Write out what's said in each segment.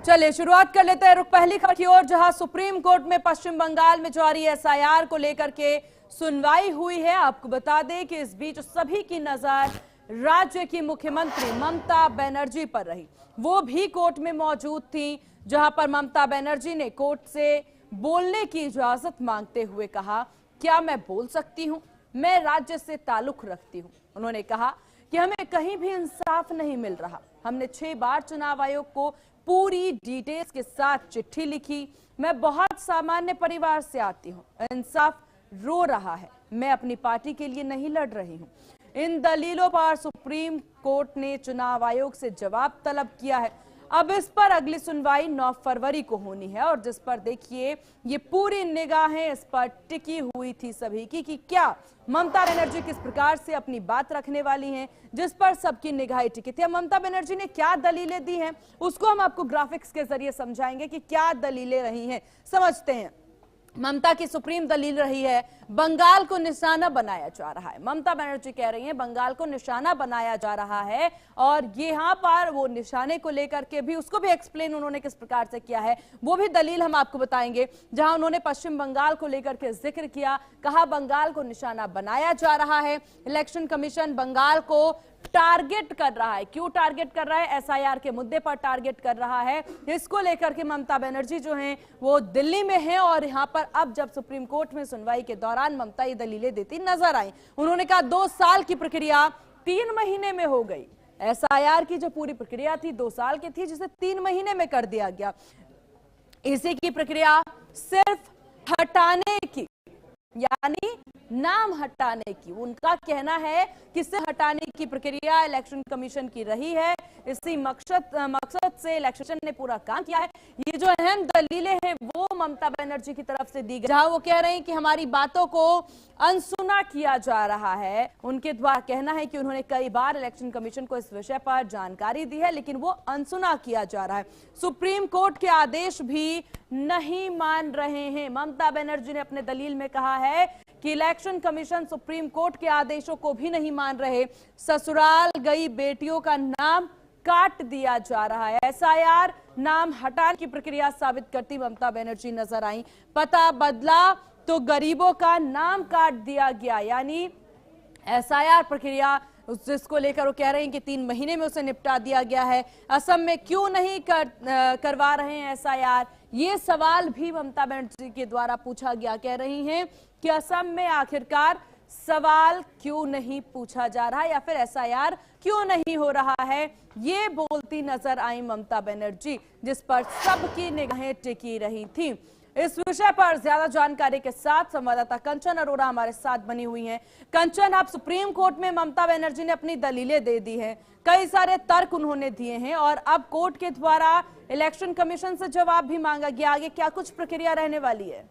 चलिए शुरुआत कर लेते हैं रुख पहली खबर की ओर, जहां सुप्रीम कोर्ट में पश्चिम बंगाल में जारी एसआईआर को लेकर के सुनवाई हुई है। आपको बता दें कि इस बीच सभी की नजर राज्य की मुख्यमंत्री ममता बनर्जी पर रही। वो भी कोर्ट में मौजूद थी, जहां पर ममता बनर्जी ने कोर्ट से बोलने की इजाजत मांगते हुए कहा, क्या मैं बोल सकती हूं? मैं राज्य से ताल्लुक रखती हूं। उन्होंने कहा कि हमें कहीं भी इंसाफ नहीं मिल रहा। हमने 6 बार चुनाव आयोग को पूरी डिटेल्स के साथ चिट्ठी लिखी। मैं बहुत सामान्य परिवार से आती हूँ। इंसाफ रो रहा है। मैं अपनी पार्टी के लिए नहीं लड़ रही हूँ। इन दलीलों पर सुप्रीम कोर्ट ने चुनाव आयोग से जवाब तलब किया है। अब इस पर अगली सुनवाई 9 फरवरी को होनी है, और जिस पर देखिए ये पूरी निगाहें इस पर टिकी हुई थी सभी की कि क्या ममता बनर्जी किस प्रकार से अपनी बात रखने वाली हैं, जिस पर सबकी निगाहें टिकी थी। ममता बनर्जी ने क्या दलीलें दी हैं उसको हम आपको ग्राफिक्स के जरिए समझाएंगे कि क्या दलीलें रही हैं। समझते हैं। ममता की सुप्रीम दलील रही है बंगाल को निशाना बनाया जा रहा है। ममता बनर्जी कह रही हैं बंगाल को निशाना बनाया जा रहा है, और यहां पर वो निशाने को लेकर के भी उसको भी एक्सप्लेन उन्होंने किस प्रकार से किया है, वो भी दलील हम आपको बताएंगे। जहां उन्होंने पश्चिम बंगाल को लेकर के जिक्र किया, कहा बंगाल को निशाना बनाया जा रहा है। इलेक्शन कमीशन बंगाल को टारगेट कर रहा है। क्यों टारगेट कर रहा है? एसआईआर के मुद्दे पर टारगेट कर रहा है। इसको लेकर के ममता बनर्जी जो हैं वो दिल्ली में हैं, और यहां पर अब जब सुप्रीम कोर्ट में सुनवाई के दौरान ममता ये दलीलें देती नजर आई। उन्होंने कहा 2 साल की प्रक्रिया 3 महीने में हो गई। एसआईआर की जो पूरी प्रक्रिया थी 2 साल की थी, जिसे 3 महीने में कर दिया गया। इसी की प्रक्रिया सिर्फ हटाने की, यानी नाम हटाने की, उनका कहना है कि सिर्फ हटाने की प्रक्रिया इलेक्शन कमीशन की रही है। इसी मकसद से इलेक्शन ने पूरा काम किया है। ये जो अहम दलीलें हैं वो ममता बनर्जी की तरफ से दी गई, जहां वो कह रहे हैं कि हमारी बातों को अनसुना किया जा रहा है। उनके द्वारा कहना है कि उन्होंने कई बार इलेक्शन कमीशन को इस विषय पर जानकारी दी है, लेकिन वो अनसुना किया जा रहा है। सुप्रीम कोर्ट के आदेश भी नहीं मान रहे हैं। ममता बनर्जी ने अपने दलील में कहा है कि इलेक्शन कमीशन सुप्रीम कोर्ट के आदेशों को भी नहीं मान रहे। ससुराल गई बेटियों का नाम काट दिया जा रहा है। एसआईआर नाम हटाने की प्रक्रिया साबित करती ममता बनर्जी नजर आई। पता बदला तो गरीबों का नाम काट दिया गया, यानी एसआईआर प्रक्रिया जिसको लेकर वो कह रहे हैं कि 3 महीने में उसे निपटा दिया गया है। असम में क्यों नहीं करवा रहे हैं एसआईआर, ये सवाल भी ममता बनर्जी के द्वारा पूछा गया। कह रही हैं कि असम में आखिरकार सवाल क्यों नहीं पूछा जा रहा, या फिर एसआईआर क्यों नहीं हो रहा है, ये बोलती नजर आई ममता बनर्जी, जिस पर सबकी निगाहें टिकी रही थी। इस विषय पर ज्यादा जानकारी के साथ संवाददाता कंचन अरोड़ा हमारे साथ बनी हुई हैं। कंचन, आप सुप्रीम कोर्ट में ममता बनर्जी ने अपनी दलीलें दे दी हैं, कई सारे तर्क उन्होंने दिए हैं, और अब कोर्ट के द्वारा इलेक्शन कमीशन से जवाब भी मांगा गया। आगे क्या कुछ प्रक्रिया रहने वाली है?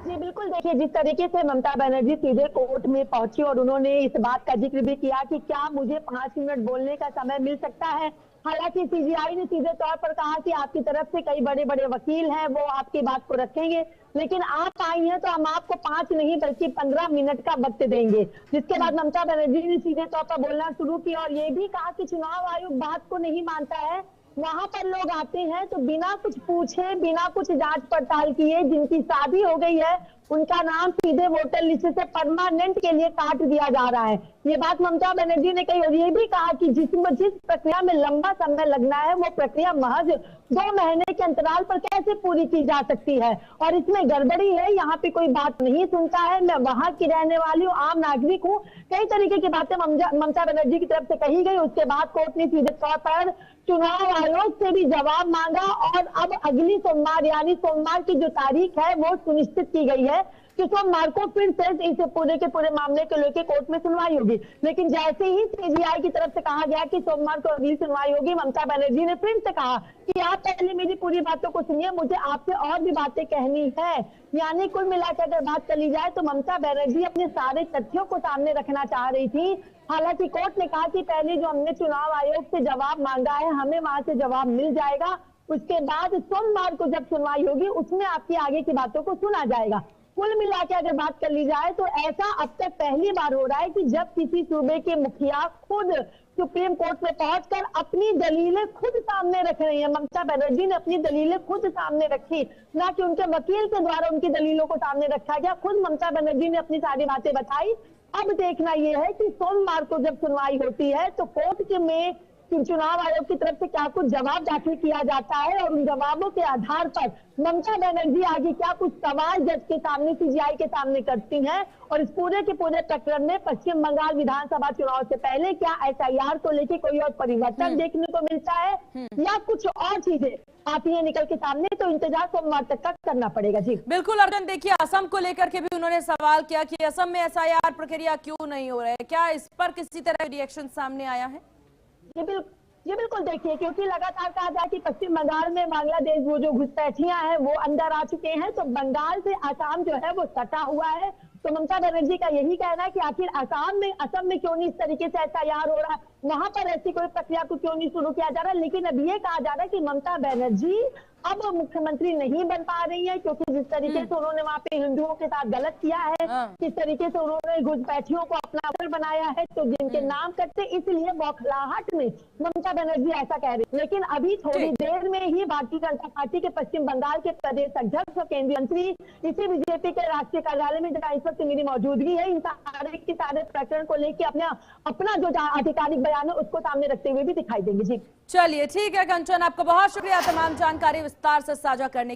जी बिल्कुल, देखिए जिस तरीके से ममता बनर्जी सीधे कोर्ट में पहुंची और उन्होंने इस बात का जिक्र भी किया कि क्या मुझे 5 मिनट बोलने का समय मिल सकता है। हालांकि सीजीआई ने सीधे तौर पर कहा कि आपकी तरफ से कई बड़े बड़े वकील हैं, वो आपकी बात को रखेंगे, लेकिन आप आई हैं तो हम आपको 5 नहीं बल्कि 15 मिनट का वक्त देंगे। जिसके बाद ममता बनर्जी ने सीधे तौर पर बोलना शुरू किया और ये भी कहा कि चुनाव आयोग बात को नहीं मानता है। वहां पर लोग आते हैं तो बिना कुछ पूछे, बिना कुछ जांच पड़ताल किए, जिनकी शादी हो गई है उनका नाम सीधे वोटर लिस्ट से परमानेंट के लिए काट दिया जा रहा है। ये बात ममता बनर्जी ने कही, और ये भी कहा कि जिस प्रक्रिया में लंबा समय लगना है वो प्रक्रिया महज 2 महीने के अंतराल पर कैसे पूरी की जा सकती है, और इसमें गड़बड़ी है, यहाँ पे कोई बात नहीं सुनता है। मैं वहां की रहने वाली हूँ, आम नागरिक हूँ। कई तरीके की बातें ममता बनर्जी की तरफ से कही गई। उसके बाद कोर्ट ने सीधे तौर पर चुनाव आयोग से भी जवाब मांगा, और अब अगली सोमवार यानी सोमवार की जो तारीख है वो सुनिश्चित की गई है कि सोमवार को फिर से इस पूरे के पूरे मामले को लेकर कोर्ट में सुनवाई होगी। लेकिन जैसे ही सीजीआई की तरफ से कहा गया कि सोमवार को अगली सुनवाई होगी, ममता बनर्जी ने फिर से कहा कि आप पहले मेरी पूरी बातों को सुनिए, मुझे आपसे और भी बातें कहनी है। यानी कुल मिलाकर अगर बात चली जाए तो ममता बनर्जी अपने सारे तथ्यों को सामने रखना चाह रही थी। हालांकि कोर्ट ने कहा कि पहले जो हमने चुनाव आयोग से जवाब मांगा है हमें वहां से जवाब मिल जाएगा, उसके बाद सोमवार को जब सुनवाई होगी उसमें आपकी आगे की बातों को सुना जाएगा। कुल मिला के अगर बात कर ली जाए तो ऐसा अब तक पहली बार हो रहा है कि जब किसी सूबे के मुखिया खुद सुप्रीम कोर्ट में पहुंचकर अपनी दलीलें खुद सामने रख रही हैं। ममता बनर्जी ने अपनी दलीलें खुद सामने रखी, ना कि उनके वकील के द्वारा उनकी दलीलों को सामने रखा गया। खुद ममता बनर्जी ने अपनी सारी बातें बताई। अब देखना यह है कि सोमवार को जब सुनवाई होती है तो कोर्ट में चुनाव आयोग की तरफ से क्या कुछ जवाब दाखिल किया जाता है और उन जवाबों के आधार पर ममता बनर्जी आगे क्या कुछ सवाल जज के सामने, सीजीआई के सामने करती हैं और इस पूरे के पूरे प्रकरण में पश्चिम बंगाल विधानसभा चुनाव से पहले क्या एसआईआर को लेकर कोई और परिवर्तन देखने को मिलता है या कुछ और चीजें आती है निकल के सामने, तो इंतजार सोमवार तक का करना पड़ेगा। जी बिल्कुल अर्जुन, देखिए असम को लेकर के भी उन्होंने सवाल किया कि असम में एसआईआर प्रक्रिया क्यों नहीं हो रहा है, क्या इस पर किसी तरह रिएक्शन सामने आया है? ये बिल्कुल देखिए, क्योंकि लगातार कहा जाए कि पश्चिम बंगाल में बांग्लादेश वो जो घुसपैठियां हैं वो अंदर आ चुके हैं, तो बंगाल से आसाम जो है वो सटा हुआ है। तो ममता बनर्जी का यही कहना है कि आखिर असम में क्यों नहीं इस तरीके से एसआईआर हो रहा है, वहां पर ऐसी कोई प्रक्रिया को क्यों नहीं शुरू किया जा रहा। लेकिन अब ये कहा जा रहा है कि ममता बनर्जी अब मुख्यमंत्री नहीं बन पा रही है, क्योंकि जिस तरीके से उन्होंने वहां पे हिंदुओं के साथ गलत किया है, किस तरीके से उन्होंने घुसपैठियों को अपना वोट बनाया है, तो जिनके नाम करते, इसलिए बौखलाहट में ममता बनर्जी ऐसा कह रही है। लेकिन अभी थोड़ी देर में ही भारतीय जनता पार्टी के पश्चिम बंगाल के प्रदेश अध्यक्ष और केंद्रीय मंत्री इसी बीजेपी के राष्ट्रीय कार्यालय में जहाँ इस वक्त मेरी मौजूदगी है, इन सारे के सारे प्रकरण को लेकर अपना जो आधिकारिक बयान है उसको सामने रखते हुए भी दिखाई देंगे। जी चलिए ठीक है कंचन, आपका बहुत शुक्रिया तमाम जानकारी विस्तार से साझा करने